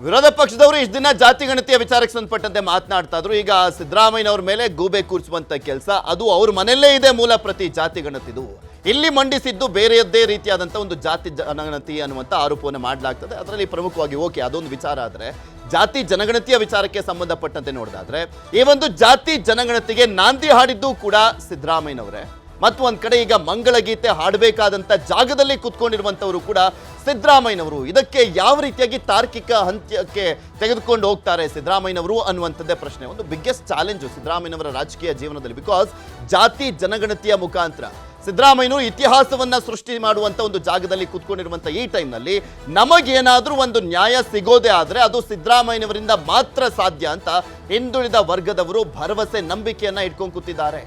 ವಿರೋಧ ಪಕ್ಷದವರು ಇಷ್ಟು ದಿನ ಜಾತಿ ಗಣತಿಯ ವಿಚಾರಕ್ಕೆ ಸಂಬಂಧಪಟ್ಟಂತೆ ಮಾತನಾಡ್ತಾ ಇದ್ರು. ಈಗ ಸಿದ್ದರಾಮಯ್ಯನವರ ಮೇಲೆ ಗೂಬೆ ಕೂರಿಸುವಂತ ಕೆಲಸ, ಅದು ಅವ್ರ ಮನೆಯಲ್ಲೇ ಇದೆ ಮೂಲ ಪ್ರತಿ ಜಾತಿ ಗಣತಿದು. ಇಲ್ಲಿ ಮಂಡಿಸಿದ್ದು ಬೇರೆಯದ್ದೇ ರೀತಿಯಾದಂಥ ಒಂದು ಜಾತಿ ಜನಗಣತಿ ಅನ್ನುವಂಥ ಆರೋಪವನ್ನು ಮಾಡಲಾಗ್ತದೆ. ಅದರಲ್ಲಿ ಪ್ರಮುಖವಾಗಿ ಅದೊಂದು ವಿಚಾರ. ಆದರೆ ಜಾತಿ ಜನಗಣತಿಯ ವಿಚಾರಕ್ಕೆ ಸಂಬಂಧಪಟ್ಟಂತೆ ನೋಡೋದಾದ್ರೆ ಈ ಒಂದು ಜಾತಿ ಜನಗಣತಿಗೆ ನಾಂದಿ ಹಾಡಿದ್ದು ಕೂಡ ಸಿದ್ದರಾಮಯ್ಯನವರೇ. ಮತ್ತು ಒಂದ್ ಕಡೆ ಈಗ ಮಂಗಳಗೀತೆ ಹಾಡಬೇಕಾದಂಥ ಜಾಗದಲ್ಲಿ ಕುತ್ಕೊಂಡಿರುವಂಥವರು ಕೂಡ ಸಿದ್ದರಾಮಯ್ಯನವರು. ಇದಕ್ಕೆ ಯಾವ ರೀತಿಯಾಗಿ ತಾರ್ಕಿಕ ಹಂತಕ್ಕೆ ತೆಗೆದುಕೊಂಡು ಹೋಗ್ತಾರೆ ಸಿದ್ದರಾಮಯ್ಯನವರು ಅನ್ನುವಂಥದ್ದೇ ಪ್ರಶ್ನೆ. ಒಂದು ಬಿಗ್ಗೆಸ್ಟ್ ಚಾಲೆಂಜು ಸಿದ್ದರಾಮಯ್ಯನವರ ರಾಜಕೀಯ ಜೀವನದಲ್ಲಿ. ಬಿಕಾಸ್ ಜಾತಿ ಜನಗಣತಿಯ ಮುಖಾಂತರ ಸಿದ್ದರಾಮಯ್ಯನವರು ಇತಿಹಾಸವನ್ನ ಸೃಷ್ಟಿ ಮಾಡುವಂಥ ಒಂದು ಜಾಗದಲ್ಲಿ ಕುತ್ಕೊಂಡಿರುವಂಥ ಈ ಟೈಮ್ನಲ್ಲಿ ನಮಗೇನಾದರೂ ಒಂದು ನ್ಯಾಯ ಸಿಗೋದೇ ಆದರೆ ಅದು ಸಿದ್ದರಾಮಯ್ಯನವರಿಂದ ಮಾತ್ರ ಸಾಧ್ಯ ಅಂತ ಹಿಂದುಳಿದ ವರ್ಗದವರು ಭರವಸೆ ನಂಬಿಕೆಯನ್ನ ಇಟ್ಕೊಂಡು ಕೂತಿದ್ದಾರೆ.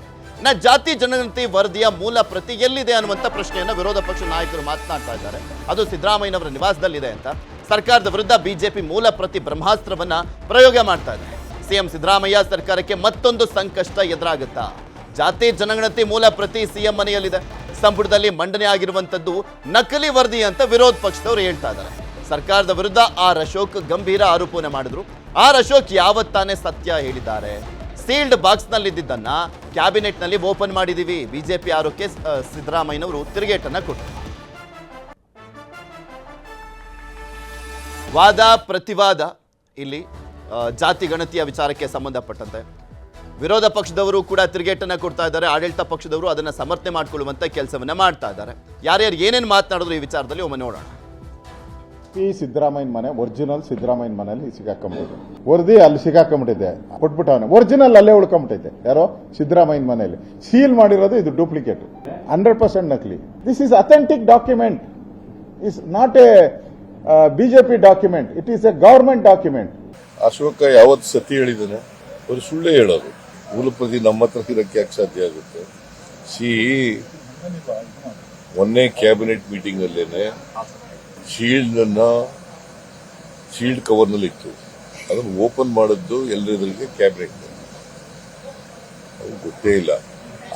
ಜಾತಿ ಜನಗಣತಿ ವರದಿಯ ಮೂಲ ಪ್ರತಿ ಎಲ್ಲಿದೆ ಅನ್ನುವಂಥ ಪ್ರಶ್ನೆಯನ್ನ ವಿರೋಧ ಪಕ್ಷ ನಾಯಕರು ಮಾತನಾಡ್ತಾ ಇದ್ದಾರೆ. ಅದು ಸಿದ್ದರಾಮಯ್ಯನವರ ನಿವಾಸದಲ್ಲಿದೆ ಅಂತ. ಸರ್ಕಾರದ ವಿರುದ್ಧ ಬಿಜೆಪಿ ಮೂಲ ಪ್ರತಿ ಬ್ರಹ್ಮಾಸ್ತ್ರವನ್ನ ಪ್ರಯೋಗ ಮಾಡ್ತಾ ಇದೆ. ಸಿಎಂ ಸಿದ್ದರಾಮಯ್ಯ ಸರ್ಕಾರಕ್ಕೆ ಮತ್ತೊಂದು ಸಂಕಷ್ಟ ಎದುರಾಗುತ್ತಾ? ಜಾತಿ ಜನಗಣತಿ ಮೂಲ ಪ್ರತಿ ಸಿಎಂ ಮನೆಯಲ್ಲಿದೆ. ಸಂಪುಟದಲ್ಲಿ ಮಂಡನೆ ಆಗಿರುವಂತದ್ದು ನಕಲಿ ವರದಿ ಅಂತ ವಿರೋಧ ಪಕ್ಷದವರು ಹೇಳ್ತಾ ಇದ್ದಾರೆ. ಸರ್ಕಾರದ ವಿರುದ್ಧ ಆರ್ ಅಶೋಕ್ ಗಂಭೀರ ಆರೋಪನೆ ಮಾಡಿದ್ರು. ಆರ್ ಅಶೋಕ್ ಯಾವತ್ತಾನೆ ಸತ್ಯ ಹೇಳಿದ್ದಾರೆ. ಸೀಲ್ಡ್ ಬಾಕ್ಸ್ ನಲ್ಲಿ ಇದ್ದಿದ್ದನ್ನ ಕ್ಯಾಬಿನೆಟ್ ನಲ್ಲಿ ಓಪನ್ ಮಾಡಿದೀವಿ. ಬಿಜೆಪಿ ಆರೋಪಕ್ಕೆ ಸಿದ್ದರಾಮಯ್ಯನವರು ತಿರುಗೇಟನ್ನ ಕೊಟ್ಟರು. ವಾದ ಪ್ರತಿವಾದ ಇಲ್ಲಿ ಜಾತಿ ಗಣತಿಯ ವಿಚಾರಕ್ಕೆ ಸಂಬಂಧಪಟ್ಟಂತೆ ವಿರೋಧ ಪಕ್ಷದವರು ಕೂಡ ತಿರುಗೇಟನ್ನ ಕೊಡ್ತಾ ಇದ್ದಾರೆ. ಆಡಳಿತ ಪಕ್ಷದವರು ಅದನ್ನ ಸಮರ್ಥನೆ ಮಾಡಿಕೊಳ್ಳುವಂತ ಕೆಲಸವನ್ನ ಮಾಡ್ತಾ ಇದ್ದಾರೆ. ಯಾರ್ಯಾರು ಏನೇನು ಮಾತನಾಡಿದ್ರು ಈ ವಿಚಾರದಲ್ಲಿ ಒಮ್ಮೆ ನೋಡೋಣ. ಈ ಸಿದ್ದರಾಮಯ್ಯನ ಮನೆ ಒರಿಜಿನಲ್ ಸಿದ್ದರಾಮಯ್ಯನ ಮನೆಯಲ್ಲಿ ಸಿಗಾಕೊಂಬಿಟ್ಟಿದೆ. ವರದಿ ಅಲ್ಲಿ ಸಿಗಾಕೊಂಬಿಟ್ಟಿದೆ, ಕೊಟ್ಬಿಟ್ಟವನೆ. ಒರಿಜಿನಲ್ ಅಲ್ಲೇ ಉಳ್ಕೊಂಬಿಟ್ಟಿದೆ. ಯಾರೋ ಸಿದ್ದರಾಮಯ್ಯನ ಮನೆಯಲ್ಲಿ ಸೀಲ್ ಮಾಡಿರೋದು ಇದು ಡೂಪ್ಲಿಕೇಟ್, 100% ನಕಲಿ. This is authentic document, is not A BJP document, it is A government document. Ashoka ಯಾವತ್ತು ಸತಿ ಹೇಳಿದಾನೆ, ಅವರು ಸುಳ್ಳೇ ಹೇಳೋದು. ಮೂಲ ಪ್ರತಿ ನಮ್ಮ ಹತ್ರ ಇರಕ್ಕೆ ಯಾಕೆ ಸಾಧ್ಯ ಆಗುತ್ತೆ? ಮೊನ್ನೆ ಕ್ಯಾಬಿನೆಟ್ ಮೀಟಿಂಗ್ ಅಲ್ಲೇನೆ ಶೀಲ್ಡ್ ಕವರ್ ನಲ್ಲಿ ಇತ್ತು. ಅದನ್ನು ಓಪನ್ ಮಾಡಿದ್ದು ಎಲ್ಲರಿಗೆ ಕ್ಯಾಬಿನೆಟ್. ಅದು ಗೊತ್ತೇ ಇಲ್ಲ.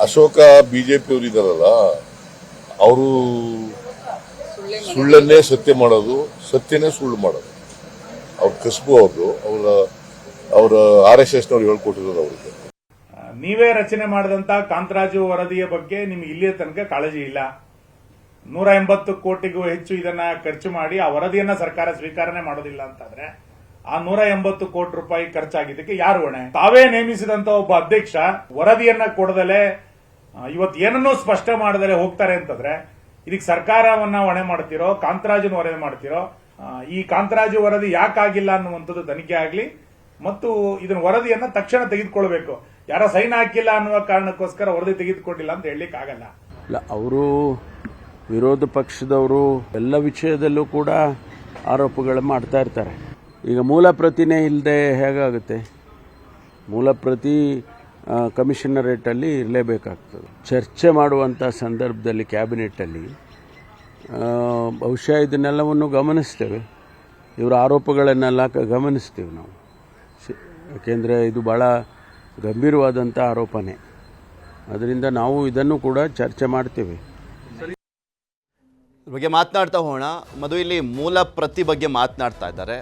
ಅಶೋಕ ಬಿಜೆಪಿ ಅವರು ಇದಾರಲ್ಲ, ಅವರು ಸುಳ್ಳನ್ನೇ ಸತ್ಯ ಮಾಡೋದು, ಸತ್ಯನೇ ಸುಳ್ಳು ಮಾಡೋದು ಅವ್ರ ಕಸಬು. ಅವರ RSS ನವ್ರು ಹೇಳ್ಕೊಟ್ಟಿರೋದು ಅವ್ರಿಗೆ. ನೀವೇ ರಚನೆ ಮಾಡಿದಂತ ಕಾಂತರಾಜು ವರದಿಯ ಬಗ್ಗೆ ನಿಮ್ಗೆ ಇಲ್ಲಿಯ ತನಕ ಕಾಳಜಿ ಇಲ್ಲ. 180 ಕೋಟಿಗೂ ಹೆಚ್ಚು ಇದನ್ನ ಖರ್ಚು ಮಾಡಿ ಆ ವರದಿಯನ್ನ ಸರ್ಕಾರ ಸ್ವೀಕಾರನೆ ಮಾಡೋದಿಲ್ಲ ಅಂತಾದ್ರೆ ಆ 180 ಕೋಟಿ ರೂಪಾಯಿ ಖರ್ಚಾಗಿದ್ದಕ್ಕೆ ಯಾರು ಹೊಣೆ? ತಾವೇ ನೇಮಿಸಿದಂತ ಒಬ್ಬ ಅಧ್ಯಕ್ಷ ವರದಿಯನ್ನ ಕೊಡದಲೆ ಇವತ್ತು ಏನನ್ನೂ ಸ್ಪಷ್ಟ ಮಾಡದಲೆ ಹೋಗ್ತಾರೆ ಅಂತಂದ್ರೆ ಇದಕ್ಕೆ ಸರ್ಕಾರವನ್ನ ಹೊಣೆ ಮಾಡ್ತಿರೋ, ಕಾಂತರಾಜನ ಹೊಣೆ ಮಾಡ್ತಿರೋ? ಈ ಕಾಂತರಾಜು ವರದಿ ಯಾಕಾಗಿಲ್ಲ ಅನ್ನುವಂಥದ್ದು ತನಿಖೆ ಆಗ್ಲಿ ಮತ್ತು ಇದನ್ನ ವರದಿಯನ್ನ ತಕ್ಷಣ ತೆಗೆದುಕೊಳ್ಬೇಕು. ಯಾರೋ ಸೈನ್ ಹಾಕಿಲ್ಲ ಅನ್ನುವ ಕಾರಣಕ್ಕೋಸ್ಕರ ವರದಿ ತೆಗೆದುಕೊಂಡಿಲ್ಲ ಅಂತ ಹೇಳಲಿಕ್ಕೆ ಆಗಲ್ಲ. ಅವರು ವಿರೋಧ ಪಕ್ಷದವರು ಎಲ್ಲ ವಿಷಯದಲ್ಲೂ ಕೂಡ ಆರೋಪಗಳು ಮಾಡ್ತಾ ಇರ್ತಾರೆ. ಈಗ ಮೂಲ ಪ್ರತಿನೇ ಇಲ್ಲದೆ ಹೇಗಾಗುತ್ತೆ? ಮೂಲ ಪ್ರತಿ ಕಮಿಷನರೇಟಲ್ಲಿ ಇರಲೇಬೇಕಾಗ್ತದೆ. ಚರ್ಚೆ ಮಾಡುವಂಥ ಸಂದರ್ಭದಲ್ಲಿ ಕ್ಯಾಬಿನೆಟ್ಟಲ್ಲಿ ಬಹುಶಃ ಇದನ್ನೆಲ್ಲವನ್ನು ಗಮನಿಸ್ತೇವೆ. ಇವರ ಆರೋಪಗಳನ್ನೆಲ್ಲ ಗಮನಿಸ್ತೀವಿ ನಾವು. ಯಾಕೆಂದರೆ ಇದು ಭಾಳ ಗಂಭೀರವಾದಂಥ ಆರೋಪನೇ. ಅದರಿಂದ ನಾವು ಇದನ್ನು ಕೂಡ ಚರ್ಚೆ ಮಾಡ್ತೇವೆ. ಬಗ್ಗೆ ಮಾತನಾಡ್ತಾ ಹೋಗೋಣ. ಮಧು, ಇಲ್ಲಿ ಮೂಲ ಪ್ರತಿ ಬಗ್ಗೆ ಮಾತನಾಡ್ತಾ ಇದ್ದಾರೆ.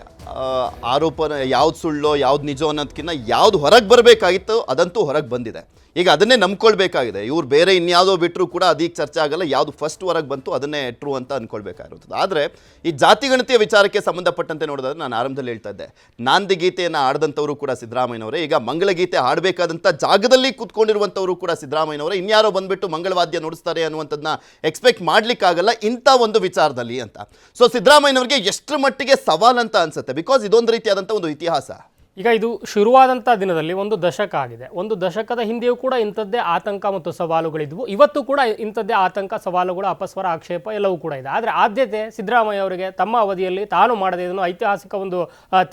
ಆರೋಪ ಯಾವ್ದು ಸುಳ್ಳೋ ಯಾವ್ದು ನಿಜೋ ಅನ್ನೋದಕ್ಕಿಂತ ಯಾವ್ದು ಹೊರಗೆ ಬರಬೇಕಾಗಿತ್ತು ಅದಂತೂ ಹೊರಗೆ ಬಂದಿದೆ. ಈಗ ಅದನ್ನೇ ನಂಬ್ಕೊಳ್ಬೇಕಾಗಿದೆ. ಇವ್ರು ಬೇರೆ ಇನ್ಯಾವುದೋ ಬಿಟ್ಟರು ಕೂಡ ಅದಕ್ಕೆ ಚರ್ಚೆ ಆಗಲ್ಲ. ಯಾವುದು ಫಸ್ಟ್ ಹೊರಗೆ ಬಂತು ಅದನ್ನೇ ಟ್ರೂ ಅಂತ ಅಂದ್ಕೊಳ್ಬೇಕಾಗಿರುತ್ತದೆ. ಆದರೆ ಈ ಜಾತಿ ಗಣತಿಯ ವಿಚಾರಕ್ಕೆ ಸಂಬಂಧಪಟ್ಟಂತೆ ನೋಡೋದಾದ್ರೆ ನಾನು ಆರಂಭದಲ್ಲಿ ಹೇಳ್ತಾ ಇದ್ದೆ, ನಾಂದಿ ಗೀತೆಯನ್ನು ಆಡಿದಂಥವರು ಕೂಡ ಸಿದ್ದರಾಮಯ್ಯನವರೇ. ಈಗ ಮಂಗಳಗೀತೆ ಹಾಡಬೇಕಾದಂಥ ಜಾಗದಲ್ಲಿ ಕೂತ್ಕೊಂಡಿರುವಂಥವರು ಕೂಡ ಸಿದ್ದರಾಮಯ್ಯನವರೇ. ಇನ್ಯಾರೋ ಬಂದ್ಬಿಟ್ಟು ಮಂಗಳವಾದ್ಯ ನುಡಿಸ್ತಾರೆ ಅನ್ನುವಂಥದ್ದನ್ನ ಎಕ್ಸ್ಪೆಕ್ಟ್ ಮಾಡ್ಲಿಕ್ಕಾಗಲ್ಲ ಇಂಥ ಒಂದು ವಿಚಾರದಲ್ಲಿ ಅಂತ. ಸೊ ಸಿದ್ದರಾಮಯ್ಯನವರಿಗೆ ಎಷ್ಟರ ಮಟ್ಟಿಗೆ ಸವಾಲ್ ಅಂತ ಅನ್ಸುತ್ತೆ? ಬಿಕಾಸ್ ಇದೊಂದು ರೀತಿಯಾದಂಥ ಒಂದು ಇತಿಹಾಸ. ಈಗ ಇದು ಶುರುವಾದಂಥ ದಿನದಲ್ಲಿ ಒಂದು ದಶಕ ಆಗಿದೆ. ಒಂದು ದಶಕದ ಹಿಂದೆಯೂ ಕೂಡ ಇಂಥದ್ದೇ ಆತಂಕ ಮತ್ತು ಸವಾಲುಗಳಿದ್ವು. ಇವತ್ತು ಕೂಡ ಇಂಥದ್ದೇ ಆತಂಕ, ಸವಾಲುಗಳು, ಅಪಸ್ವರ, ಆಕ್ಷೇಪ ಎಲ್ಲವೂ ಕೂಡ ಇದೆ. ಆದರೆ ಆದ್ಯತೆ ಸಿದ್ದರಾಮಯ್ಯ ಅವರಿಗೆ ತಮ್ಮ ಅವಧಿಯಲ್ಲಿ ತಾನು ಮಾಡದೇ ಇದನ್ನು ಐತಿಹಾಸಿಕ ಒಂದು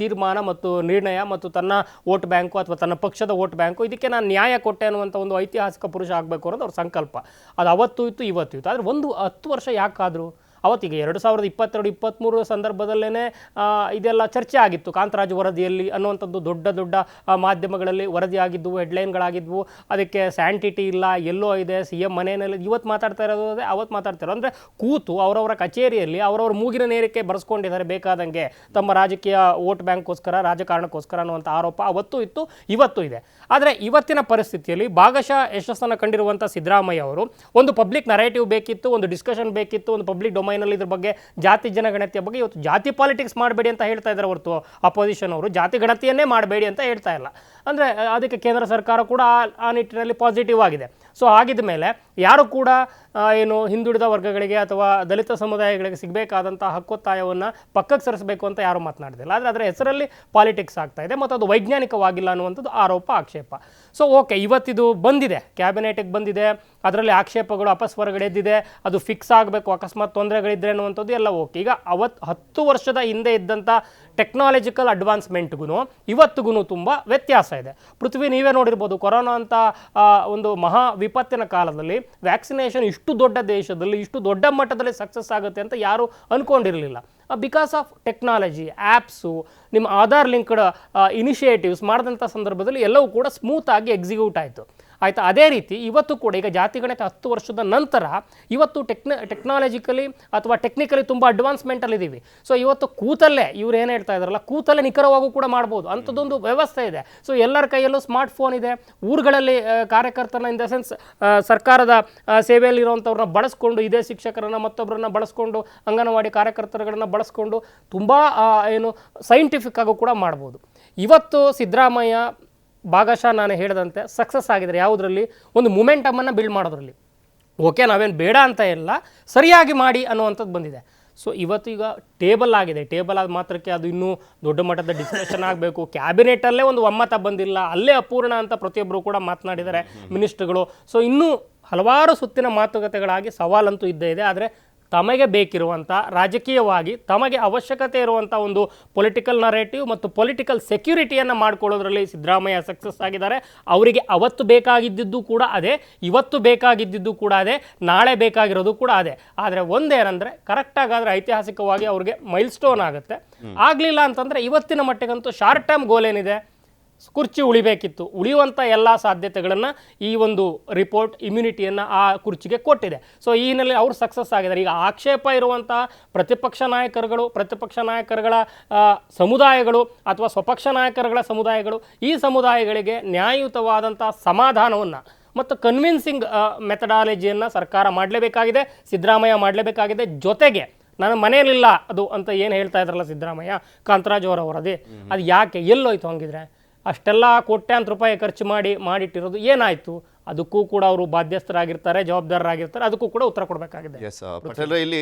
ತೀರ್ಮಾನ ಮತ್ತು ನಿರ್ಣಯ ಮತ್ತು ತನ್ನ ವೋಟ್ ಬ್ಯಾಂಕು ಅಥವಾ ತನ್ನ ಪಕ್ಷದ ವೋಟ್ ಬ್ಯಾಂಕು ಇದಕ್ಕೆ ನಾನು ನ್ಯಾಯ ಕೊಟ್ಟೆ ಅನ್ನುವಂಥ ಒಂದು ಐತಿಹಾಸಿಕ ಪುರುಷ ಆಗಬೇಕು ಅನ್ನೋದು ಅವ್ರ ಸಂಕಲ್ಪ. ಅದು ಅವತ್ತು ಇತ್ತು, ಇವತ್ತು ಇತ್ತು. ಆದರೆ 10 ವರ್ಷ ಯಾಕಾದರೂ ಅವತ್ತಿಗೆ 2022-23 ಸಂದರ್ಭದಲ್ಲೇ ಇದೆಲ್ಲ ಚರ್ಚೆ ಆಗಿತ್ತು ಕಾಂತರಾಜು ವರದಿಯಲ್ಲಿ ಅನ್ನುವಂಥದ್ದು ದೊಡ್ಡ ದೊಡ್ಡ ಮಾಧ್ಯಮಗಳಲ್ಲಿ ವರದಿ ಆಗಿದ್ದವು, ಹೆಡ್ಲೈನ್ಗಳಾಗಿದ್ವು. ಅದಕ್ಕೆ ಸ್ಯಾಂಟಿಟಿ ಇಲ್ಲ, ಎಲ್ಲೋ ಇದೆ, CM ಮನೆಯಲ್ಲಿ ಇವತ್ತು ಮಾತಾಡ್ತಾ ಇರೋದು ಅದೇ, ಅವತ್ತು ಮಾತಾಡ್ತಾ ಇರೋದು. ಅಂದರೆ ಕೂತು ಅವರವರ ಕಚೇರಿಯಲ್ಲಿ ಅವರವರ ಮೂಗಿನ ನೇರಕ್ಕೆ ಬರೆಸ್ಕೊಂಡಿದ್ದಾರೆ ಬೇಕಾದಂಗೆ ತಮ್ಮ ರಾಜಕೀಯ ವೋಟ್ ಬ್ಯಾಂಕ್ಗೋಸ್ಕರ, ರಾಜಕಾರಣಕ್ಕೋಸ್ಕರ ಅನ್ನುವಂಥ ಆರೋಪ ಅವತ್ತು ಇತ್ತು, ಇವತ್ತು ಇದೆ. ಆದರೆ ಇವತ್ತಿನ ಪರಿಸ್ಥಿತಿಯಲ್ಲಿ ಭಾಗಶಃ ಯಶಸ್ಸನ್ನು ಕಂಡಿರುವಂಥ ಸಿದ್ದರಾಮಯ್ಯ ಅವರು ಒಂದು ಪಬ್ಲಿಕ್ ನರೇಟಿವ್ ಬೇಕಿತ್ತು, ಒಂದು ಡಿಸ್ಕಷನ್ ಬೇಕಿತ್ತು, ಒಂದು ಪಬ್ಲಿಕ್ ಡೊಮೈನಲ್ಲಿ ಇದ್ರ ಬಗ್ಗೆ ಜಾತಿ ಜನಗಣತಿಯ ಬಗ್ಗೆ ಇವತ್ತು ಜಾತಿ ಪಾಲಿಟಿಕ್ಸ್ ಮಾಡಬೇಡಿ ಅಂತ ಹೇಳ್ತಾ ಇದ್ದಾರೆ ಹೊರತು ಅಪೋಸಿಷನ್ ಅವರು ಜಾತಿ ಗಣತಿಯನ್ನೇ ಮಾಡಬೇಡಿ ಅಂತ ಹೇಳ್ತಾ ಇಲ್ಲ. ಅಂದರೆ ಅದಕ್ಕೆ ಕೇಂದ್ರ ಸರ್ಕಾರ ಕೂಡ ಆ ನಿಟ್ಟಿನಲ್ಲಿ ಪಾಸಿಟಿವ್ ಆಗಿದೆ. ಸೊ ಆಗಿದ ಮೇಲೆ ಯಾರು ಕೂಡ ಏನು ಹಿಂದುಳಿದ ವರ್ಗಗಳಿಗೆ ಅಥವಾ ದಲಿತ ಸಮುದಾಯಗಳಿಗೆ ಸಿಗಬೇಕಾದಂಥ ಹಕ್ಕೊತ್ತಾಯವನ್ನು ಪಕ್ಕಕ್ಕೆ ಸರಿಸಬೇಕು ಅಂತ ಯಾರು ಮಾತನಾಡಿದಿಲ್ಲ. ಆದರೆ ಅದರ ಹೆಸರಲ್ಲಿ ಪಾಲಿಟಿಕ್ಸ್ ಆಗ್ತಾ ಇದೆ ಮತ್ತು ಅದು ವೈಜ್ಞಾನಿಕವಾಗಿಲ್ಲ ಅನ್ನುವಂಥದ್ದು ಆರೋಪ ಆಕ್ಷೇಪ. ಸೊ ಓಕೆ, ಇವತ್ತಿದು ಬಂದಿದೆ, ಕ್ಯಾಬಿನೆಟಿಗೆ ಬಂದಿದೆ, ಅದರಲ್ಲಿ ಆಕ್ಷೇಪಗಳು ಅಪಸ್ವರಗಳೆದ್ದಿದೆ, ಅದು ಫಿಕ್ಸ್ ಆಗಬೇಕು, ಅಕಸ್ಮಾತ್ ತೊಂದರೆಗಳಿದ್ರೆ ಅನ್ನುವಂಥದ್ದು ಎಲ್ಲ ಓಕೆ. ಈಗ 10 ವರ್ಷದ ಹಿಂದೆ ಇದ್ದಂಥ ಟೆಕ್ನಾಲಜಿಕಲ್ ಅಡ್ವಾನ್ಸ್ಮೆಂಟ್ಗೂ ಇವತ್ತಿಗೂ ತುಂಬ ವ್ಯತ್ಯಾಸ ಇದೆ. ಪೃಥ್ವಿ, ನೀವೇ ನೋಡಿರ್ಬೋದು, ಕೊರೋನಾ ಅಂತ ಒಂದು ಮಹಾ ವಿಪತ್ತಿನ ಕಾಲದಲ್ಲಿ ವ್ಯಾಕ್ಸಿನೇಷನ್ ಇಷ್ಟು ದೊಡ್ಡ ದೇಶದಲ್ಲಿ ಇಷ್ಟು ದೊಡ್ಡ ಮಟ್ಟದಲ್ಲಿ ಸಕ್ಸಸ್ ಆಗುತ್ತೆ ಅಂತ ಯಾರು ಅಂದ್ಕೊಂಡಿರಲಿಲ್ಲ. ಬಿಕಾಸ್ ಆಫ್ ಟೆಕ್ನಾಲಜಿ, ಆ್ಯಪ್ಸು, ನಿಮ್ಮ ಆಧಾರ್ ಲಿಂಕ್ಡ್ ಇನಿಷಿಯೇಟಿವ್ಸ್ ಮಾಡಿದಂಥ ಸಂದರ್ಭದಲ್ಲಿ ಎಲ್ಲವೂ ಕೂಡ ಸ್ಮೂತಾಗಿ ಎಕ್ಸಿಕ್ಯೂಟ್ ಆಯಿತು. ಆಯಿತಾ? ಅದೇ ರೀತಿ ಇವತ್ತು ಕೂಡ ಈಗ ಜಾತಿಗಣತಿ 10 ವರ್ಷದ ನಂತರ ಇವತ್ತು ಟೆಕ್ನಾಲಜಿಕಲಿ ಅಥವಾ ಟೆಕ್ನಿಕಲಿ ತುಂಬ ಅಡ್ವಾನ್ಸ್ಮೆಂಟಲ್ಲಿದ್ದೀವಿ. ಸೊ ಇವತ್ತು ಕೂತಲ್ಲೇ ಇವ್ರು ಏನು ಹೇಳ್ತಾ ಇದ್ದಾರಲ್ಲ, ಕೂತಲ್ಲೇ ನಿಖರವಾಗೂ ಕೂಡ ಮಾಡ್ಬೋದು ಅಂಥದ್ದೊಂದು ವ್ಯವಸ್ಥೆ ಇದೆ. ಸೊ ಎಲ್ಲರ ಕೈಯಲ್ಲೂ ಸ್ಮಾರ್ಟ್ ಫೋನ್ ಇದೆ. ಊರುಗಳಲ್ಲಿ ಕಾರ್ಯಕರ್ತರನ್ನ, ಇನ್ ದ ಸೆನ್ಸ್ ಸರ್ಕಾರದ ಸೇವೆಯಲ್ಲಿರುವಂಥವ್ರನ್ನ ಬಳಸ್ಕೊಂಡು, ಇದೇ ಶಿಕ್ಷಕರನ್ನು ಮತ್ತೊಬ್ಬರನ್ನ ಬಳಸ್ಕೊಂಡು, ಅಂಗನವಾಡಿ ಕಾರ್ಯಕರ್ತರುಗಳನ್ನ ಬಳಸ್ಕೊಂಡು ತುಂಬ ಏನು ಸೈಂಟಿಫಿಕ್ ಆಗು ಕೂಡ ಮಾಡ್ಬೋದು. ಇವತ್ತು ಸಿದ್ದರಾಮಯ್ಯ ಭಾಗಶಃ ನಾನು ಹೇಳಿದಂತೆ ಸಕ್ಸಸ್ ಆಗಿದ್ದಾರೆ ಯಾವುದರಲ್ಲಿ, ಒಂದು ಮೊಮೆಂಟಮನ್ನು ಬಿಲ್ಡ್ ಮಾಡೋದ್ರಲ್ಲಿ. ಓಕೆ, ನಾವೇನು ಬೇಡ ಅಂತ ಇಲ್ಲ, ಸರಿಯಾಗಿ ಮಾಡಿ ಅನ್ನುವಂಥದ್ದು ಬಂದಿದೆ. ಸೊ ಇವತ್ತು ಈಗ ಟೇಬಲ್ ಆಗಿದೆ. ಟೇಬಲ್ ಆದ ಮಾತ್ರಕ್ಕೆ ಅದು ಇನ್ನೂ ದೊಡ್ಡ ಮಟ್ಟದ ಡಿಸ್ಕಷನ್ ಆಗಬೇಕು. ಕ್ಯಾಬಿನೆಟಲ್ಲೇ ಒಂದು ಒಮ್ಮತ ಬಂದಿಲ್ಲ, ಅಲ್ಲೇ ಅಪೂರ್ಣ ಅಂತ ಪ್ರತಿಯೊಬ್ಬರು ಕೂಡ ಮಾತನಾಡಿದ್ದಾರೆ ಮಿನಿಸ್ಟ್ರುಗಳು. ಸೊ ಇನ್ನೂ ಹಲವಾರು ಸುತ್ತಿನ ಮಾತುಕತೆಗಳಾಗಿ ಸವಾಲಂತೂ ಇದ್ದೇ ಇದೆ. ಆದರೆ ತಮಗೆ ಬೇಕಿರುವಂಥ ರಾಜಕೀಯವಾಗಿ ತಮಗೆ ಅವಶ್ಯಕತೆ ಇರುವಂಥ ಒಂದು ಪೊಲಿಟಿಕಲ್ ನರೇಟಿವ್ ಮತ್ತು ಪೊಲಿಟಿಕಲ್ ಸೆಕ್ಯೂರಿಟಿಯನ್ನು ಮಾಡಿಕೊಳ್ಳೋದ್ರಲ್ಲಿ ಸಿದ್ದರಾಮಯ್ಯ ಸಕ್ಸಸ್ ಆಗಿದ್ದಾರೆ. ಅವರಿಗೆ ಅವತ್ತು ಬೇಕಾಗಿದ್ದಿದ್ದು ಕೂಡ ಅದೇ, ಇವತ್ತು ಬೇಕಾಗಿದ್ದಿದ್ದು ಕೂಡ ಅದೇ, ನಾಳೆ ಬೇಕಾಗಿರೋದು ಕೂಡ ಅದೇ. ಆದರೆ ಒಂದೇನೆಂದರೆ ಕರೆಕ್ಟಾಗಾದರೆ ಐತಿಹಾಸಿಕವಾಗಿ ಅವ್ರಿಗೆ ಮೈಲ್ ಸ್ಟೋನ್ ಆಗುತ್ತೆ. ಆಗಲಿಲ್ಲ ಅಂತಂದರೆ ಇವತ್ತಿನ ಮಟ್ಟಿಗಂತೂ ಶಾರ್ಟ್ ಟರ್ಮ್ ಗೋಲ್ ಏನಿದೆ, ಕುರ್ಚಿ ಉಳಿಬೇಕಿತ್ತು, ಉಳಿಯುವಂಥ ಎಲ್ಲ ಸಾಧ್ಯತೆಗಳನ್ನು ಈ ಒಂದು ರಿಪೋರ್ಟ್ ಇಮ್ಯುನಿಟಿಯನ್ನು ಆ ಕುರ್ಚಿಗೆ ಕೊಟ್ಟಿದೆ. ಸೊ ಈ ಹಿನ್ನೆಲೆ ಅವರು ಸಕ್ಸಸ್ ಆಗಿದ್ದಾರೆ. ಈಗ ಆಕ್ಷೇಪ ಇರುವಂಥ ಪ್ರತಿಪಕ್ಷ ನಾಯಕರುಗಳ ಸಮುದಾಯಗಳು ಅಥವಾ ಸ್ವಪಕ್ಷ ನಾಯಕರುಗಳ ಸಮುದಾಯಗಳು, ಈ ಸಮುದಾಯಗಳಿಗೆ ನ್ಯಾಯಯುತವಾದಂಥ ಸಮಾಧಾನವನ್ನು ಮತ್ತು ಕನ್ವಿನ್ಸಿಂಗ್ ಮೆಥಡಾಲಜಿಯನ್ನು ಸರ್ಕಾರ ಮಾಡಲೇಬೇಕಾಗಿದೆ, ಸಿದ್ದರಾಮಯ್ಯ ಮಾಡಲೇಬೇಕಾಗಿದೆ. ಜೊತೆಗೆ ನನ್ನ ಮನೆಯಲ್ಲಿಲ್ಲ ಅದು ಅಂತ ಏನು ಹೇಳ್ತಾ ಇದ್ರಲ್ಲ ಸಿದ್ದರಾಮಯ್ಯ, ಕಾಂತರಾಜ್ ಅವರ ವರದಿ, ಅದು ಯಾಕೆ ಎಲ್ಲೋಯ್ತು? ಹಂಗಿದ್ರೆ ಅಷ್ಟೆಲ್ಲ ಕೋಟ್ಯಾಂತರ ರೂಪಾಯಿ ಖರ್ಚು ಮಾಡಿಟ್ಟಿರೋದು ಏನಾಯಿತು? ಅದಕ್ಕೂ ಕೂಡ ಅವರು ಬಾಧ್ಯಸ್ಥರಾಗಿರ್ತಾರೆ, ಜವಾಬ್ದಾರರಾಗಿರ್ತಾರೆ, ಅದಕ್ಕೂ ಕೂಡ ಉತ್ತರ ಕೊಡಬೇಕಾಗಿದೆ. ಎಸ್ ಪಟೇಲ್ರೆ, ಇಲ್ಲಿ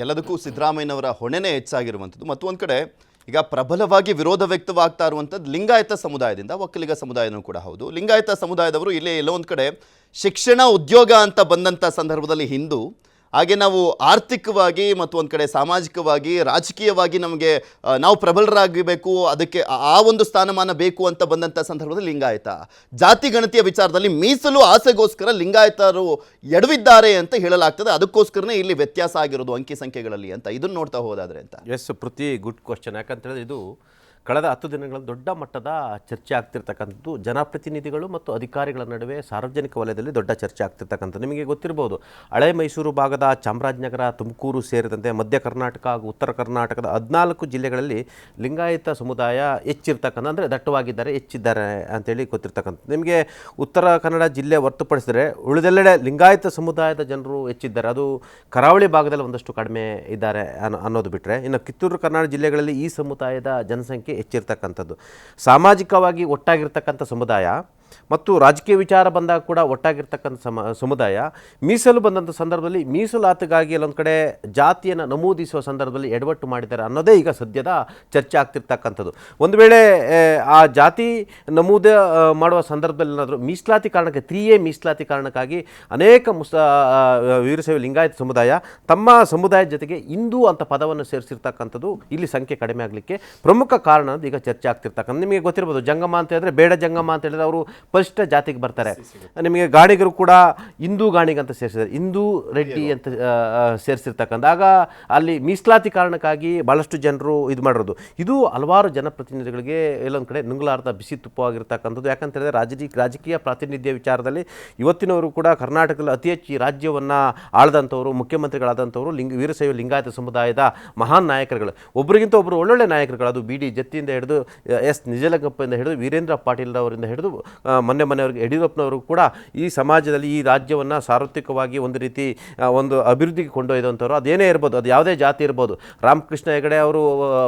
ಎಲ್ಲದಕ್ಕೂ ಸಿದ್ದರಾಮಯ್ಯನವರ ಹೊಣೆನೇ ಹೆಚ್ಚಾಗಿರುವಂಥದ್ದು. ಮತ್ತು ಒಂದು ಕಡೆ ಈಗ ಪ್ರಬಲವಾಗಿ ವಿರೋಧ ವ್ಯಕ್ತವಾಗ್ತಾ ಇರುವಂಥದ್ದು ಲಿಂಗಾಯತ ಸಮುದಾಯದಿಂದ, ಒಕ್ಕಲಿಗ ಸಮುದಾಯನೂ ಕೂಡ ಹೌದು. ಲಿಂಗಾಯತ ಸಮುದಾಯದವರು ಇಲ್ಲಿ ಎಲ್ಲೋ ಒಂದು ಕಡೆ ಶಿಕ್ಷಣ, ಉದ್ಯೋಗ ಅಂತ ಬಂದಂಥ ಸಂದರ್ಭದಲ್ಲಿ ಹಿಂದೂ, ಹಾಗೆ ನಾವು ಆರ್ಥಿಕವಾಗಿ ಮತ್ತು ಒಂದು ಕಡೆ ಸಾಮಾಜಿಕವಾಗಿ, ರಾಜಕೀಯವಾಗಿ ನಮಗೆ ನಾವು ಪ್ರಬಲರಾಗಬೇಕು, ಅದಕ್ಕೆ ಆ ಒಂದು ಸ್ಥಾನಮಾನ ಬೇಕು ಅಂತ ಬಂದಂಥ ಸಂದರ್ಭದಲ್ಲಿ ಲಿಂಗಾಯತ ಜಾತಿ ಗಣತಿಯ ವಿಚಾರದಲ್ಲಿ ಮೀಸಲು ಆಸೆಗೋಸ್ಕರ ಲಿಂಗಾಯತರು ಎಡವಿದ್ದಾರೆ ಅಂತ ಹೇಳಲಾಗ್ತದೆ. ಅದಕ್ಕೋಸ್ಕರನೇ ಇಲ್ಲಿ ವ್ಯತ್ಯಾಸ ಆಗಿರೋದು ಅಂಕಿ ಸಂಖ್ಯೆಗಳಲ್ಲಿ ಅಂತ ಇದನ್ನು ನೋಡ್ತಾ ಹೋದಾದ್ರೆ ಅಂತ. ಎಸ್ ಪ್ರತಿ ಗುಡ್ ಕ್ವಶನ್. ಯಾಕಂತ ಹೇಳಿದ್ರೆ ಇದು ಕಳೆದ 10 ದಿನಗಳಲ್ಲಿ ದೊಡ್ಡ ಮಟ್ಟದ ಚರ್ಚೆ ಆಗ್ತಿರ್ತಕ್ಕಂಥದ್ದು ಜನಪ್ರತಿನಿಧಿಗಳು ಮತ್ತು ಅಧಿಕಾರಿಗಳ ನಡುವೆ ಸಾರ್ವಜನಿಕ ವಲಯದಲ್ಲಿ ದೊಡ್ಡ ಚರ್ಚೆ ಆಗ್ತಿರ್ತಕ್ಕಂಥದ್ದು. ನಿಮಗೆ ಗೊತ್ತಿರ್ಬೋದು, ಹಳೆ ಮೈಸೂರು ಭಾಗದ ಚಾಮರಾಜನಗರ, ತುಮಕೂರು ಸೇರಿದಂತೆ ಮಧ್ಯ ಕರ್ನಾಟಕ ಹಾಗೂ ಉತ್ತರ ಕರ್ನಾಟಕದ 14 ಜಿಲ್ಲೆಗಳಲ್ಲಿ ಲಿಂಗಾಯತ ಸಮುದಾಯ ಹೆಚ್ಚಿರ್ತಕ್ಕಂಥ, ಅಂದರೆ ದಟ್ಟವಾಗಿದ್ದಾರೆ, ಹೆಚ್ಚಿದ್ದಾರೆ ಅಂತೇಳಿ ಗೊತ್ತಿರ್ತಕ್ಕಂಥದ್ದು. ನಿಮಗೆ ಉತ್ತರ ಕನ್ನಡ ಜಿಲ್ಲೆ ಹೊರತುಪಡಿಸಿದರೆ ಉಳಿದೆಲ್ಲೆಡೆ ಲಿಂಗಾಯತ ಸಮುದಾಯದ ಜನರು ಹೆಚ್ಚಿದ್ದಾರೆ. ಅದು ಕರಾವಳಿ ಭಾಗದಲ್ಲಿ ಒಂದಷ್ಟು ಕಡಿಮೆ ಇದ್ದಾರೆ ಅನ್ನೋದು ಬಿಟ್ಟರೆ, ಇನ್ನು ಕಿತ್ತೂರು ಕನ್ನಡ ಜಿಲ್ಲೆಗಳಲ್ಲಿ ಈ ಸಮುದಾಯದ ಜನಸಂಖ್ಯೆ ಹೆಚ್ಚಿರ್ತಕ್ಕಂಥದ್ದು. ಸಾಮಾಜಿಕವಾಗಿ ಒಟ್ಟಾಗಿರ್ತಕ್ಕಂಥ ಸಮುದಾಯ ಮತ್ತು ರಾಜಕೀಯ ವಿಚಾರ ಬಂದಾಗ ಕೂಡ ಒಟ್ಟಾಗಿರ್ತಕ್ಕಂಥ ಸಮುದಾಯ ಮೀಸಲು ಬಂದಂಥ ಸಂದರ್ಭದಲ್ಲಿ ಮೀಸಲಾತಿಗಾಗಿ ಎಲ್ಲೊಂದು ಕಡೆ ಜಾತಿಯನ್ನು ನಮೂದಿಸುವ ಸಂದರ್ಭದಲ್ಲಿ ಎಡವಟ್ಟು ಮಾಡಿದ್ದಾರೆ ಅನ್ನೋದೇ ಈಗ ಸದ್ಯದ ಚರ್ಚೆ ಆಗ್ತಿರ್ತಕ್ಕಂಥದ್ದು. ಒಂದು ವೇಳೆ ಆ ಜಾತಿ ನಮೂದು ಮಾಡುವ ಸಂದರ್ಭದಲ್ಲಿ ಏನಾದರೂ ಮೀಸಲಾತಿ ಕಾರಣಕ್ಕೆ 3A ಮೀಸಲಾತಿ ಕಾರಣಕ್ಕಾಗಿ ಅನೇಕ ವೀರಶೈವ ಲಿಂಗಾಯತ ಸಮುದಾಯ ತಮ್ಮ ಸಮುದಾಯದ ಜೊತೆಗೆ ಹಿಂದೂ ಅಂತ ಪದವನ್ನು ಸೇರಿಸಿರ್ತಕ್ಕಂಥದ್ದು ಇಲ್ಲಿ ಸಂಖ್ಯೆ ಕಡಿಮೆ ಆಗಲಿಕ್ಕೆ ಪ್ರಮುಖ ಕಾರಣ ಅಂತ ಈಗ ಚರ್ಚೆ ಆಗ್ತಿರ್ತಕ್ಕಂಥ. ನಿಮಗೆ ಗೊತ್ತಿರ್ಬೋದು, ಜಂಗಮ ಅಂತ ಹೇಳಿದ್ರೆ ಬೇಡ ಜಂಗಮ ಅಂತ ಹೇಳಿದ್ರೆ ಅವರು ಪರಿಶಿಷ್ಟ ಜಾತಿಗೆ ಬರ್ತಾರೆ. ನಿಮಗೆ ಗಾಣಿಗರು ಕೂಡ ಹಿಂದೂ ಗಾಣಿಗ ಅಂತ ಸೇರಿಸಿದ್ದಾರೆ, ಹಿಂದೂ ರೆಡ್ಡಿ ಅಂತ ಸೇರಿಸಿರ್ತಕ್ಕಂಥ. ಆಗ ಅಲ್ಲಿ ಮೀಸಲಾತಿ ಕಾರಣಕ್ಕಾಗಿ ಭಾಳಷ್ಟು ಜನರು ಇದು ಮಾಡಿರೋದು. ಇದು ಹಲವಾರು ಜನಪ್ರತಿನಿಧಿಗಳಿಗೆ ಎಲ್ಲೊಂದು ಕಡೆ ನುಂಗಲಾರ್ದ ಬಿಸಿ ತುಪ್ಪವಾಗಿರ್ತಕ್ಕಂಥದ್ದು. ಯಾಕಂತ ಹೇಳಿದ್ರೆ ರಾಜಕೀಯ ಪ್ರಾತಿನಿಧ್ಯ ವಿಚಾರದಲ್ಲಿ ಇವತ್ತಿನವರು ಕೂಡ ಕರ್ನಾಟಕದಲ್ಲಿ ಅತಿ ಹೆಚ್ಚು ಈ ರಾಜ್ಯವನ್ನು ಆಳದಂಥವರು, ಮುಖ್ಯಮಂತ್ರಿಗಳಾದಂಥವರು ವೀರಶೈವ ಲಿಂಗಾಯತ ಸಮುದಾಯದ ಮಹಾನ್ ನಾಯಕರುಗಳು. ಒಬ್ಬರಿಗಿಂತ ಒಬ್ಬರು ಒಳ್ಳೊಳ್ಳೆ ನಾಯಕರುಗಳು. ಅದು ಬಿ ಡಿ ಜತ್ತಿಯಿಂದ ಹಿಡಿದು ಎಸ್ ನಿಜಲಿಂಗಪ್ಪಯಿಂದ ಹಿಡಿದು ವೀರೇಂದ್ರ ಪಾಟೀಲ್ ಅವರಿಂದ ಹಿಡಿದು ಮೊನ್ನೆವರೆಗೆ ಯಡಿಯೂರಪ್ಪನವರು ಕೂಡ ಈ ಸಮಾಜದಲ್ಲಿ ಈ ರಾಜ್ಯವನ್ನು ಸಾರ್ವತ್ರಿಕವಾಗಿ ಒಂದು ರೀತಿ ಒಂದು ಅಭಿವೃದ್ಧಿಗೆ ಕೊಂಡೊಯ್ದಂಥವ್ರು. ಅದೇನೇ ಇರ್ಬೋದು, ಅದು ಯಾವುದೇ ಜಾತಿ ಇರ್ಬೋದು. ರಾಮಕೃಷ್ಣ ಹೆಗಡೆ ಅವರು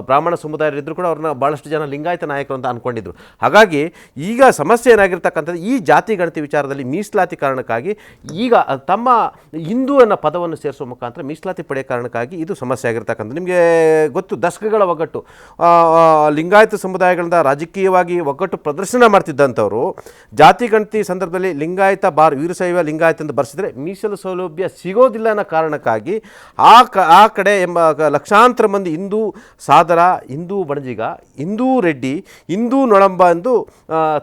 ಬ್ರಾಹ್ಮಣ ಸಮುದಾಯರಿದ್ದರೂ ಕೂಡ ಅವ್ರನ್ನ ಭಾಳಷ್ಟು ಜನ ಲಿಂಗಾಯತ ನಾಯಕರು ಅಂತ ಅಂದ್ಕೊಂಡಿದ್ರು. ಹಾಗಾಗಿ ಈಗ ಸಮಸ್ಯೆ ಏನಾಗಿರ್ತಕ್ಕಂಥದ್ದು, ಈ ಜಾತಿ ಗಣತಿ ವಿಚಾರದಲ್ಲಿ ಮೀಸಲಾತಿ ಕಾರಣಕ್ಕಾಗಿ ಈಗ ತಮ್ಮ ಹಿಂದೂ ಅನ್ನೋ ಪದವನ್ನು ಸೇರಿಸುವ ಮುಖಾಂತರ ಮೀಸಲಾತಿ ಪಡೆಯ ಕಾರಣಕ್ಕಾಗಿ ಇದು ಸಮಸ್ಯೆ ಆಗಿರ್ತಕ್ಕಂಥದ್ದು. ನಿಮಗೆ ಗೊತ್ತು, ದಶಕಗಳ ಒಗ್ಗಟ್ಟು ಲಿಂಗಾಯತ ಸಮುದಾಯಗಳಿಂದ ರಾಜಕೀಯವಾಗಿ ಒಗ್ಗಟ್ಟು ಪ್ರದರ್ಶನ ಮಾಡ್ತಿದ್ದಂಥವ್ರು ಜಾತಿ ಗಣತಿ ಸಂದರ್ಭದಲ್ಲಿ ಲಿಂಗಾಯತ ವೀರಶೈವ ಲಿಂಗಾಯತ ಅಂತ ಬರ್ಸಿದ್ರೆ ಮೀಸಲು ಸೌಲಭ್ಯ ಸಿಗೋದಿಲ್ಲ ಅನ್ನೋ ಕಾರಣಕ್ಕಾಗಿ ಆ ಕಡೆ ಲಕ್ಷಾಂತರ ಮಂದಿ ಹಿಂದೂ ಸಾದರ, ಹಿಂದೂ ಬಣಜಿಗ, ಹಿಂದೂ ರೆಡ್ಡಿ, ಹಿಂದೂ ನೊಳಂಬ ಎಂದು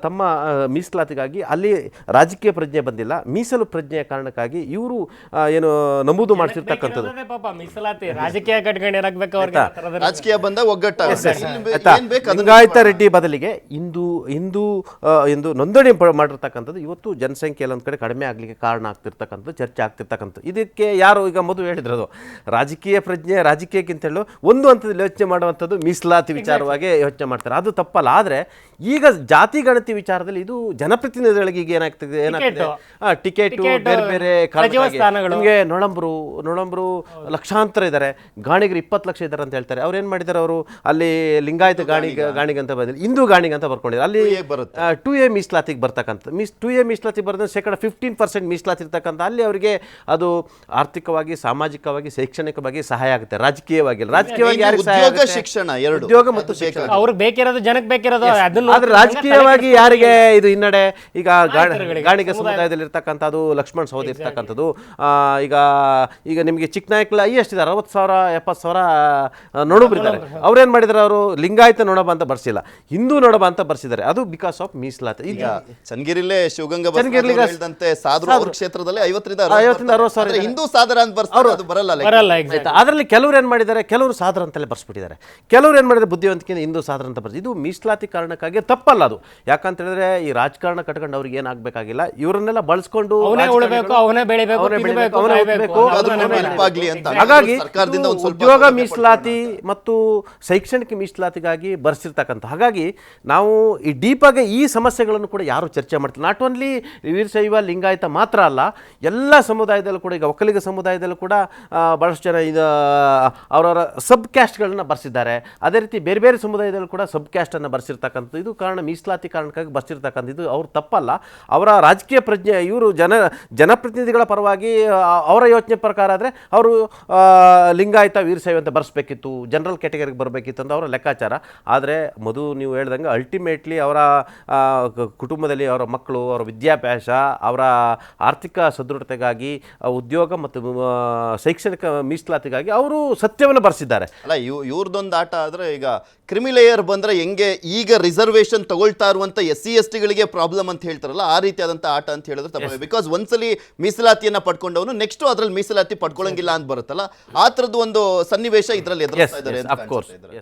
ತಮ್ಮ ಮೀಸಲಾತಿಗಾಗಿ ಅಲ್ಲಿ ರಾಜಕೀಯ ಪ್ರಜ್ಞೆ ಬಂದಿಲ್ಲ, ಮೀಸಲು ಪ್ರಜ್ಞೆಯ ಕಾರಣಕ್ಕಾಗಿ ಇವರು ಏನು ನಮೂದು ಮಾಡಿಸಿರ್ತಕ್ಕಂಥದ್ದು. ಪಾಪ ಮೀಸಲಾತಿ ರಾಜಕೀಯ ಕಟ್ಕೊಂಡು ರಾಜಕೀಯ ಬಂದಾಗ ಲಿಂಗಾಯತ ರೆಡ್ಡಿ ಬದಲಿಗೆ ಹಿಂದೂ ಎಂದು ನೋಂದಣಿ ಮಾಡಿರ್ತಕ್ಕಂಥದ್ದು ಇವತ್ತು ಜನಸಂಖ್ಯೆ ಒಂದು ಕಡೆ ಕಡಿಮೆ ಆಗಲಿಕ್ಕೆ ಕಾರಣ ಆಗ್ತಿರ್ತಕ್ಕಂಥದ್ದು, ಚರ್ಚೆ ಆಗ್ತಿರ್ತಕ್ಕಂಥದ್ದು. ಇದಕ್ಕೆ ಯಾರು ಈಗ ಮೊದಲು ಹೇಳಿದ್ರದು ರಾಜಕೀಯ ಪ್ರಜ್ಞೆ, ರಾಜಕೀಯಕ್ಕಿಂತ ಹೇಳು ಒಂದು ಹಂತದಲ್ಲಿ ಯೋಚನೆ ಮಾಡುವಂಥದ್ದು ಮೀಸಲಾತಿ ವಿಚಾರವಾಗಿ ಯೋಚನೆ ಮಾಡ್ತಾರೆ. ಅದು ತಪ್ಪಲ್ಲ. ಆದರೆ ಈಗ ಜಾತಿ ಗಣತಿ ವಿಚಾರದಲ್ಲಿ ಇದು ಜನಪ್ರತಿನಿಧಿಗಳಿಗೆ ಈಗ ಏನಾಗ್ತದೆ ಟಿಕೆಟ್ ಬೇರೆ ಬೇರೆ ನಿಮಗೆ ನೊಳಂಬರು ಲಕ್ಷಾಂತರ ಇದ್ದಾರೆ, ಗಾಣಿಗರು 20 ಲಕ್ಷ ಇದ್ದಾರೆ ಅಂತ ಹೇಳ್ತಾರೆ. ಅವ್ರು ಏನು ಮಾಡಿದ್ದಾರೆ, ಅವರು ಅಲ್ಲಿ ಲಿಂಗಾಯತ ಗಾಣಿಗ ಅಂತ ಬದಲಿ ಹಿಂದೂ ಗಾಣಿಗ ಅಂತ ಬರ್ಕೊಂಡಿದ್ದಾರೆ. ಅಲ್ಲಿ 2A ಮೀಸಲಾತಿಗೆ ಬರ್ತಕ್ಕಂಥ 2A ಮೀಸಲಾತಿ ಬರೆದ 15% ಮೀಸಲಾತಿ ಇರ್ತಕ್ಕಂಥ ಅಲ್ಲಿ ಅವರಿಗೆ ಅದು ಆರ್ಥಿಕವಾಗಿ, ಸಾಮಾಜಿಕವಾಗಿ, ಶೈಕ್ಷಣಿಕವಾಗಿ ಸಹಾಯ ಆಗುತ್ತೆ. ರಾಜಕೀಯವಾಗಿ ಯಾರಿಗೆ ಸಹಾಯ ಆಗುತ್ತೆ? ಶಿಕ್ಷಣ, ಉದ್ಯೋಗ ಮತ್ತು ಶಿಕ್ಷಣ. ಅವ್ರಿಗೆ ಬೇಕಿರೋದು, ಜನಕ್ಕೆ ಬೇಕಿರೋದು. ಆದ್ರೆ ರಾಜಕೀಯವಾಗಿ ಯಾರಿಗೆ ಇದು ಹಿನ್ನಡೆ? ಈಗ ಗಾಣಿಗ ಸಮುದಾಯದಲ್ಲಿ ಇರ್ತಕ್ಕಂಥದ್ದು ಲಕ್ಷ್ಮಣ್ ಸವದಿ ಇರ್ತಕ್ಕಂಥದ್ದು. ಈಗ ನಿಮಗೆ ಚಿಕ್ಕನಾಯಕಲ ಎಷ್ಟಿದ್ದಾರೆ, 60,000 70,000 ನೊಣಬರಿದ್ದಾರೆ. ಅವ್ರೇನ್ ಮಾಡಿದಾರೆ, ಅವರು ಲಿಂಗಾಯತ ನೊಣಬ ಅಂತ ಬರ್ಸಿಲ್ಲ, ಹಿಂದೂ ನೊಣಬ ಅಂತ ಬರ್ಸಿದ್ದಾರೆ. ಅದು ಬಿಕಾಸ್ ಆಫ್ ಮೀಸಲಾತಿ. ಈಗ ಚನ್ನಗಿರಿಲೇ ಶಿವಗಂಗಾ ಸಾಧು ಅವ್ರ ಕ್ಷೇತ್ರದಲ್ಲಿ 50 ರಿಂದ 60 ಸಾವಿರ ಹಿಂದೂ ಸಾದರ ಅಂತ ಬರ್ತಾರೆ, ಅದು ಬರಲ್ಲ. ಅದರಲ್ಲಿ ಕೆಲವರು ಏನ್ ಮಾಡಿದ್ದಾರೆ, ಕೆಲವರು ಸಾದರ ಅಂತಲೇ ಬರ್ಸ್ಬಿಟ್ಟಿದ್ದಾರೆ. ಕೆಲವರು ಏನ್ ಮಾಡಿದ್ದಾರೆ, ಬುದ್ಧಿವಂತಿಕೆ ಹಿಂದೂ ಸಾದರ ಅಂತ ಬರ್ಸಿ. ಇದು ಮೀಸಲಾತಿ ಕಾರಣಕ್ಕಾಗಿ ತಪ್ಪಲ್ಲ ಅದು. ಯಾಕಂತ ಹೇಳಿದ್ರೆ ಈ ರಾಜಕಾರಣ ಕಟ್ಕೊಂಡು ಅವ್ರಿಗೆ ಏನಾಗಬೇಕಾಗಿಲ್ಲ, ಇವರನ್ನೆಲ್ಲ ಬಳಸ್ಕೊಂಡು ಹಾಗಾಗಿ ಉದ್ಯೋಗ ಮೀಸಲಾತಿ ಮತ್ತು ಶೈಕ್ಷಣಿಕ ಮೀಸಲಾತಿಗಾಗಿ ಬರ್ಸಿರ್ತಕ್ಕಂಥ. ಹಾಗಾಗಿ ನಾವು ಈ ಡೀಪ್ ಆಗಿ ಈ ಸಮಸ್ಯೆಗಳನ್ನು ಕೂಡ ಯಾರು ಚರ್ಚೆ ಮಾಡ್ತಾರೆ. ನಾಟ್ ಓನ್ಲಿ ವೀರಶೈವ ಲಿಂಗಾಯತ ಮಾತ್ರ ಅಲ್ಲ, ಎಲ್ಲ ಸಮುದಾಯದಲ್ಲೂ ಕೂಡ. ಈಗ ಒಕ್ಕಲಿಗ ಸಮುದಾಯದಲ್ಲೂ ಕೂಡ ಬಹಳಷ್ಟು ಜನ ಇದು ಅವರವರ ಸಬ್ ಕ್ಯಾಸ್ಟ್ಗಳನ್ನ ಬರ್ಸಿದ್ದಾರೆ. ಅದೇ ರೀತಿ ಬೇರೆ ಬೇರೆ ಸಮುದಾಯದಲ್ಲೂ ಕೂಡ ಸಬ್ ಕ್ಯಾಸ್ಟ್ ಅನ್ನು ಬರ್ಸಿರ್ತಕ್ಕಂಥದ್ದು. ಇದು ಕಾರಣ ಮೀಸಲಾತಿ ಕಾರಣಕ್ಕಾಗಿ ಬರ್ಸಿರ್ತಕ್ಕಂಥ. ಇದು ಅವ್ರು ತಪ್ಪಲ್ಲ, ಅವರ ರಾಜಕೀಯ ಪ್ರಜ್ಞೆ. ಇವರು ಜನಪ್ರತಿನಿಧಿಗಳ ಪರವಾಗಿ ಅವರ ಯೋಚನೆ ಪ್ರಕಾರ ಆದರೆ ಅವರು ಲಿಂಗಾಯತ ವೀರಶೈವ ಅಂತ ಬರ್ಸ್ಬೇಕಿತ್ತು, ಜನರಲ್ ಕ್ಯಾಟಗರಿಗೆ ಬರಬೇಕಿತ್ತು ಅಂತ ಅವರ ಲೆಕ್ಕಾಚಾರ. ಆದರೆ ನೀವು ಹೇಳ್ದಂಗೆ ಅಲ್ಟಿಮೇಟ್ಲಿ ಅವರ ಕುಟುಂಬದಲ್ಲಿ ಅವರ ಮಕ್ಕಳು, ಅವರ ವಿದ್ಯಾಭ್ಯಾಸ, ಅವರ ಆರ್ಥಿಕ ಸದೃಢತೆಗಾಗಿ, ಉದ್ಯೋಗ ಮತ್ತು ಶೈಕ್ಷಣಿಕ ಮೀಸಲಾತಿಗಾಗಿ ಅವರು ಸತ್ಯವನ್ನು ಬರ್ಸಿದ್ದಾರೆ. ಅಲ್ಲ, ಇವ್ರದೊಂದು ಆಟ ಆದ್ರೆ ಈಗ ಕ್ರಿಮಿಲೇಯರ್ ಬಂದ್ರೆ ಹೆಂಗೆ ಈಗ ರಿಸರ್ವೇಶನ್ ತಗೊಳ್ತಾ ಇರುವಂತ SC/ST ಗಳಿಗೆ ಪ್ರಾಬ್ಲಮ್ ಅಂತ ಹೇಳ್ತಾರಲ್ಲ, ಆ ರೀತಿಯಾದಂತ ಆಟ ಅಂತ ಹೇಳಿದ್ರೆ ತಪ್ಪ. ಬಿಕಾಸ್ ಒಂದ್ಸಲಿ ಮೀಸಲಾತಿಯನ್ನ ಪಡ್ಕೊಂಡವನು ನೆಕ್ಸ್ಟ್ ಅದ್ರಲ್ಲಿ ಮೀಸಲಾತಿ ಪಡ್ಕೊಳ್ಳಂಗಿಲ್ಲ ಅಂತ ಬರುತ್ತಲ್ಲ, ಆ ತರದ್ದು ಒಂದು ಸನ್ನಿವೇಶ ಇದ್ರಲ್ಲಿ ಎದುರಿಸ್ತಾ ಇದ್ದಾರೆ.